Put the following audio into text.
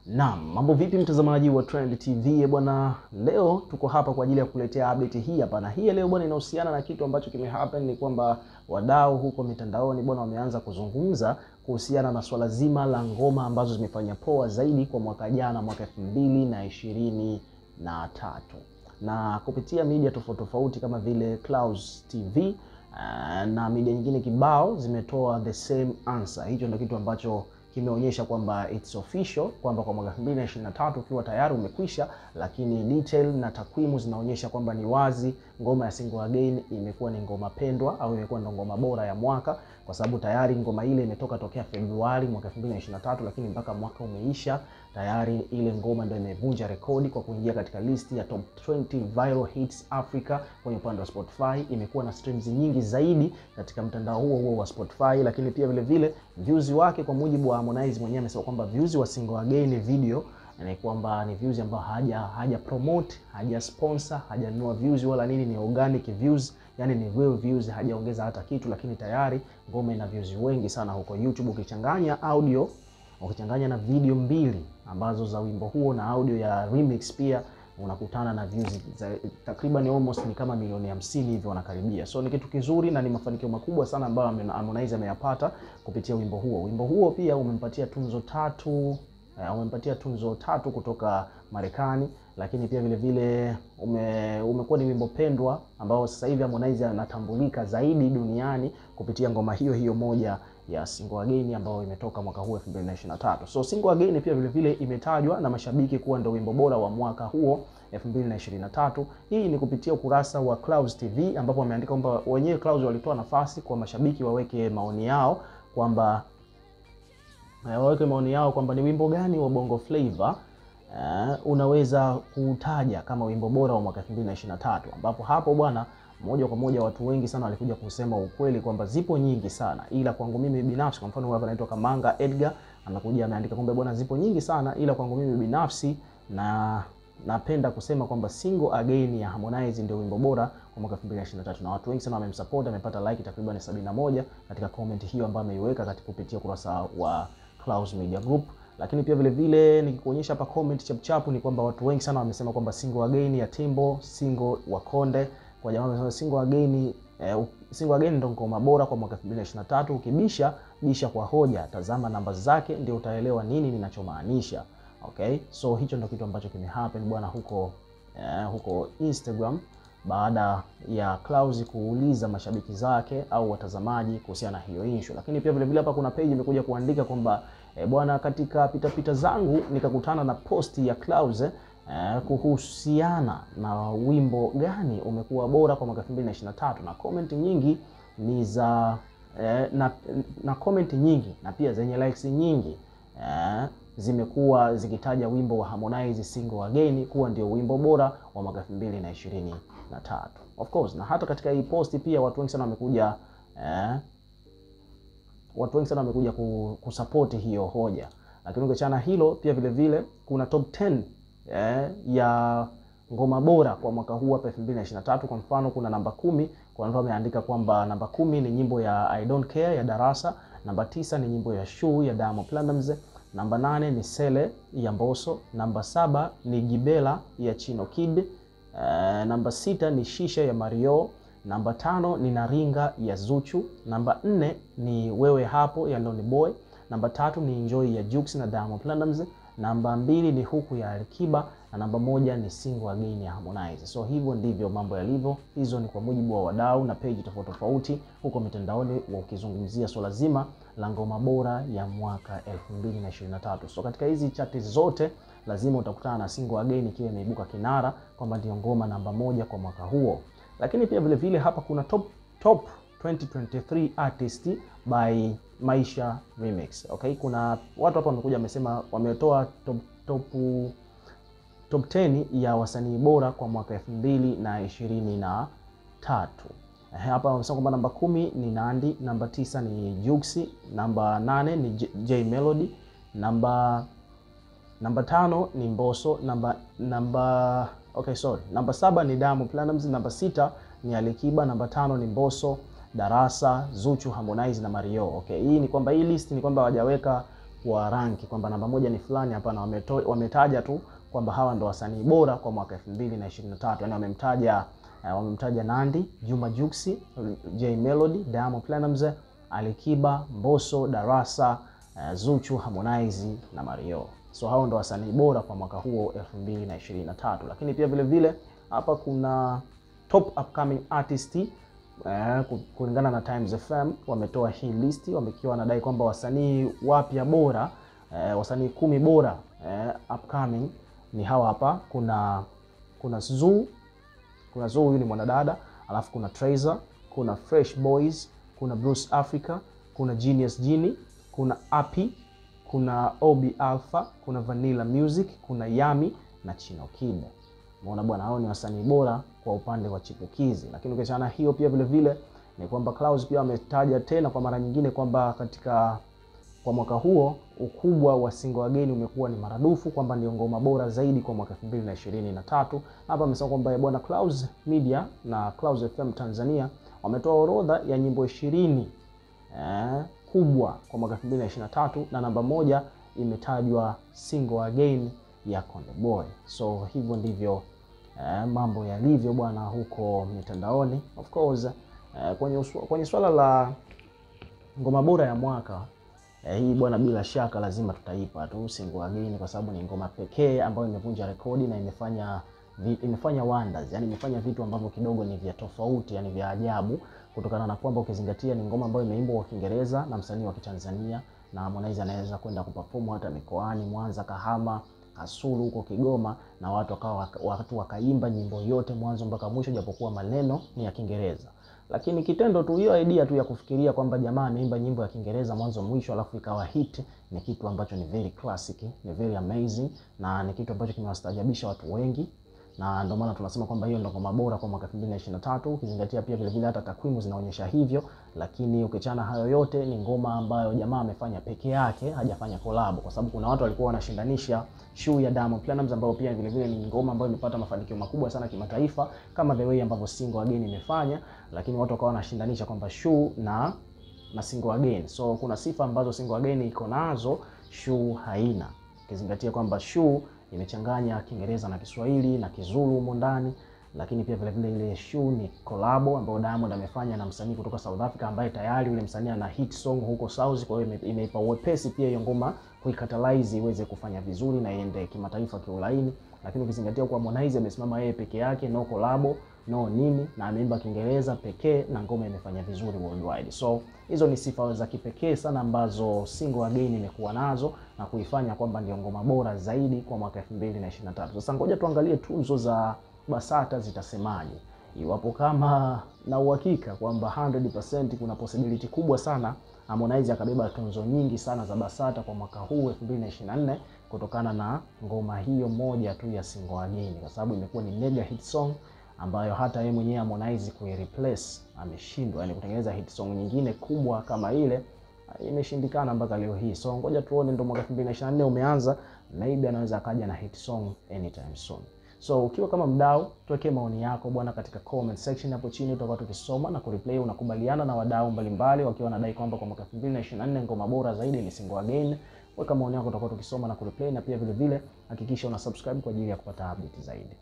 Naam, mambo vipi mtazamaji wa Trend TV bwana? Leo tuko hapa kwa ajili ya kuletea update hii hapa, na hii leo bwana inahusiana na kitu ambacho kimehappen. Ni kwamba wadau huko mitandaoni bwana wameanza kuzungumza kuhusiana na swala zima la ngoma ambazo zimefanya poa zaidi kwa mwaka jana, mwaka 2023, na kupitia media tofauti kama vile Clouds TV na media nyingine kibao zimetoa the same answer. Hicho ndio kitu ambacho kimeonyesha kwamba it's official kwamba kwa mwaka 2023 ukiwa tayari umekwisha, lakini detail na takwimu zinaonyesha kwamba ni wazi ngoma ya Single Again imekuwa ni ngoma pendwa au imekuwa ndo ngoma bora ya mwaka, kwa sababu tayari ngoma ile imetoka tokea Februari mwaka 2023, lakini mpaka mwaka umeisha tayari ile ngoma ndio imevunja rekodi kwa kuingia katika listi ya top 20 viral hits Africa kwenye upande wa Spotify. Imekuwa na streams nyingi zaidi katika mtandao huo wa Spotify, lakini pia vile views wake, kwa mujibu wa Harmonize mwenyewe amesema kwamba views wa Single Again video ni kwamba ni views ambao haja promote, haja sponsor, hajanunua views wala nini, ni organic views, yani ni real views, hajaongeza hata kitu, lakini tayari ngoma ina views wengi sana huko YouTube. Ukichanganya audio, ukichanganya na video mbili ambazo za wimbo huo na audio ya remix pia, unakutana na views za takriban almost ni kama milioni 50 hivi wanakaribia. So ni kitu kizuri na ni mafanikio makubwa sana ambayo Harmonize ameyapata kupitia wimbo huo. Wimbo huo pia umempatia tunzo tatu kutoka Marekani, lakini pia vile umekuwa ni wimbo pendwa ambao sasa hivi Harmonize anatambulika zaidi duniani kupitia ngoma hiyo moja ya Single Again ambayo imetoka mwaka huu 2023. So Single Again pia vile imetajwa na mashabiki kuwa ndio wimbo bora wa mwaka huo 2023. Hii ni kupitia ukurasa wa Clouds TV ambapo wameandika kwamba wenyewe Clouds walitoa nafasi kwa mashabiki waweke maoni yao kwamba ni wimbo gani wa Bongo Flava unaweza kutaja kama wimbo bora wa mwaka 2023, ambapo hapo bwana moja kwa moja watu wengi sana walikuja kusema ukweli kwamba zipo nyingi sana, ila kwangu mimi binafsi, kwa mfano hapa anaitwa Kamanga Edgar anakuja ameandika kwamba bwana zipo nyingi sana, ila kwangu mimi binafsi na napenda kusema kwamba Single Again ya Harmonize ndio wimbo bora kwa mwaka 2023, na watu wengi sana wamemsupport, amepata like takriban 71 katika comment hiyo ambayo ameiweka katika kupitia kurasa wa Clouds Media Group. Lakini pia vile nikikuonyesha hapa comment chap ni kwamba watu wengi sana wamesema kwamba Single Again ya Timbo, Single wa Konde, kwa jamaa wamesema Single Again ndio ngoma bora kwa mwaka 2023. Ukibisha kwa hoja, tazama namba zake ndio utaelewa nini ninachomaanisha. Okay, so hicho ndio kitu ambacho kimehappen bwana huko Instagram baada ya Clouds kuuliza mashabiki zake au watazamaji kuhusiana na hiyo issue. Lakini pia vile hapa kuna page imekuja kuandika kwamba bwana, katika pita zangu nikakutana na posti ya Clouds kuhusiana na wimbo gani umekuwa bora kwa mwaka 2023, na comment nyingi ni za na comment nyingi na pia zenye likes nyingi zimekuwa zikitaja wimbo wa Harmonize Single Again kuwa ndio wimbo bora wa mwaka 2023. Of course, na hata katika hii posti pia watu wengi sana wamekuja kusupport hiyo hoja. Lakini ukiachana hilo pia vile kuna top 10 ya ngoma bora kwa mwaka huu hapa 2023. Kwa mfano kuna namba 10, kwa mfano ameandika kwamba namba 10 ni nyimbo ya I Don't Care ya Darasa, namba 9 ni nyimbo ya Shoe ya Diamond Platnumz, namba 8 ni Sele ya Mbosso, namba 7 ni Gibela ya Chino Kid, namba 6 ni Shisha ya Mario, namba 5 ni Naringa ya Zuchu, namba 4 ni Wewe Hapo ya Lonely Boy, namba 3 ni Enjoy ya Jux na Diamond Platnumz, namba 2 ni Huku ya Alikiba, na namba 1 ni Single Again ya Harmonize. So hivyo ndivyo mambo yalivyo. Hizo ni kwa mujibu wa wadau na page tofauti huko mitandaoni wakizungumzia swala zima la ngoma bora ya mwaka 2023. So katika hizi chati zote lazima utakutana na Single Again ikiwa imeibuka kinara kwamba ndio ngoma namba 1 kwa mwaka huo. Lakini pia vile hapa kuna top 2023 artist by Maisha Remix. Okay, kuna watu hapa wamekuja wamesema wametoa top 10 ya wasanii bora kwa mwaka 2023. Hapa wamesema kwamba namba 10 ni Nandy, namba 9 ni Jux, namba 8 ni J Melody, namba 5 ni Mbosso, namba 7 ni Diamond Platnumz, namba 6 ni Alikiba, namba 5 ni Mbosso, Darasa, Zuchu, Harmonize na Mario. Okay, hii ni kwamba hii list ni kwamba hawajaweka wa ranki kwamba namba moja ni fulani. Hapana, wametaja tu kwamba hawa ndo wasanii bora kwa mwaka 2023. Yani wamemtaja Nandy, Juma Jux, Jay Melody, Diamond Platnumz, Alikiba, Mbosso, Darasa, Zuchu, Harmonize na Mario. So hao ndo wasanii bora kwa mwaka huo 2023. Lakini pia vile vile hapa kuna top upcoming artist kulingana na Times FM wametoa hii listi, wamekiwa wanadai kwamba wasanii wapya bora, wasanii 10 bora upcoming ni hawa hapa. Kuna Zuu, huyu ni mwanadada, alafu kuna Trayzor, kuna Fresh Boys, kuna Bruce Africa, kuna Genius Genie, kuna Api, kuna Obi Alpha, kuna Vanilla Music, kuna Yami na Chino Kid. Umeona bwana, hao ni wasanii bora kwa upande wa chipukizi. Lakini ukiachana hiyo pia vile vile ni kwamba Clouds pia ametaja tena kwa mara nyingine kwamba kwa mwaka huo ukubwa wa single wageni umekuwa ni maradufu, kwamba ndio ngoma bora zaidi kwa mwaka 2023. Hapa amesema kwamba bwana Clouds Media na Clouds FM Tanzania wametoa orodha ya nyimbo 20 kubwa kwa mwaka 2023 na namba moja imetajwa single wageni ya Konde Boy. So hivyo ndivyo mambo yalivyo bwana huko mitandaoni. Of course kwenye swala la ngoma bora ya mwaka hii bwana, bila shaka lazima tutaipa tu single wageni, kwa sababu ni ngoma pekee ambayo imevunja rekodi na imefanya wonders, yani imefanya vitu ambavyo kidogo ni vya tofauti, yani vya ajabu, kutokana na kwamba ukizingatia ni ngoma ambayo imeimbwa kwa Kiingereza na msanii wa Kitanzania, na Harmonize anaweza kwenda kuperform hata mikoani Mwanza, Kahama, Kasulu huko Kigoma, na watu wakaimba nyimbo yote mwanzo mpaka mwisho, japokuwa maneno ni ya Kiingereza. Lakini kitendo tu, hiyo idea tu ya kufikiria kwamba jamaa ameimba nyimbo ya Kiingereza mwanzo mwisho alafu ikawa hit, ni kitu ambacho ni very classic, ni very amazing, na ni kitu ambacho kimewastajabisha watu wengi, na ndio maana tunasema kwamba hiyo ndio ngoma bora kwa mwaka 2023, ukizingatia pia vile vile hata takwimu zinaonyesha hivyo. Lakini ukichana hayo yote, ni ngoma ambayo jamaa amefanya peke yake, hajafanya collab, kwa sababu kuna watu walikuwa wanashindanisha Shoe ya Diamond Platnumz, ambayo pia vile vile ni ngoma ambayo imepata mafanikio makubwa sana kimataifa kama the way ambavyo single wageni imefanya, lakini watu wakawa wanashindanisha kwamba Shoe na single wageni. So kuna sifa ambazo single wageni iko nazo, Shoe haina, ukizingatia kwamba Shoe imechanganya Kiingereza na Kiswahili na Kizulu humo ndani. Lakini pia vile vile ile Shoe ni collab ambayo Diamond amefanya na msanii kutoka South Africa, ambaye tayari yule msanii ana hit song huko South. Kwa hiyo imeipa uwepesi pia hiyo ngoma kuikatalyze iweze kufanya vizuri na iende kimataifa kiulaini. Lakini ukizingatia kwa Harmonize amesimama yeye peke yake, no collab, no nini, na ameimba Kiingereza pekee na ngoma imefanya vizuri worldwide. So hizo ni sifa za kipekee sana ambazo single wageni imekuwa nazo na kuifanya kwamba ndio ngoma bora zaidi kwa mwaka 2023. Sasa ngoja tuangalie tuzo za BASATA zitasemaje. Iwapo kama na uhakika kwamba 100% kuna possibility kubwa sana Harmonize akabeba tuzo nyingi sana za BASATA kwa mwaka huu 2024 kutokana na ngoma hiyo moja tu ya single wageni, kwa sababu imekuwa ni mega hit song ambayo hata yeye mwenyewe Harmonize kuireplace ameshindwa, yani kutengeneza hit song nyingine kubwa kama ile imeshindikana mpaka leo hii. So ngoja tuone, ndio mwaka 2024 umeanza, maybe anaweza akaja na hit song anytime soon. So ukiwa kama mdau, tuweke maoni yako bwana katika comment section hapo chini, tutakuwa tukisoma na kureplay. Unakubaliana na wadau mbalimbali wakiwa wanadai kwamba kwa mwaka 2024 ngoma bora zaidi ni single wageni? Weka maoni yako, tutakuwa tukisoma na kureplay, na pia vile vile hakikisha una subscribe kwa ajili ya kupata update zaidi.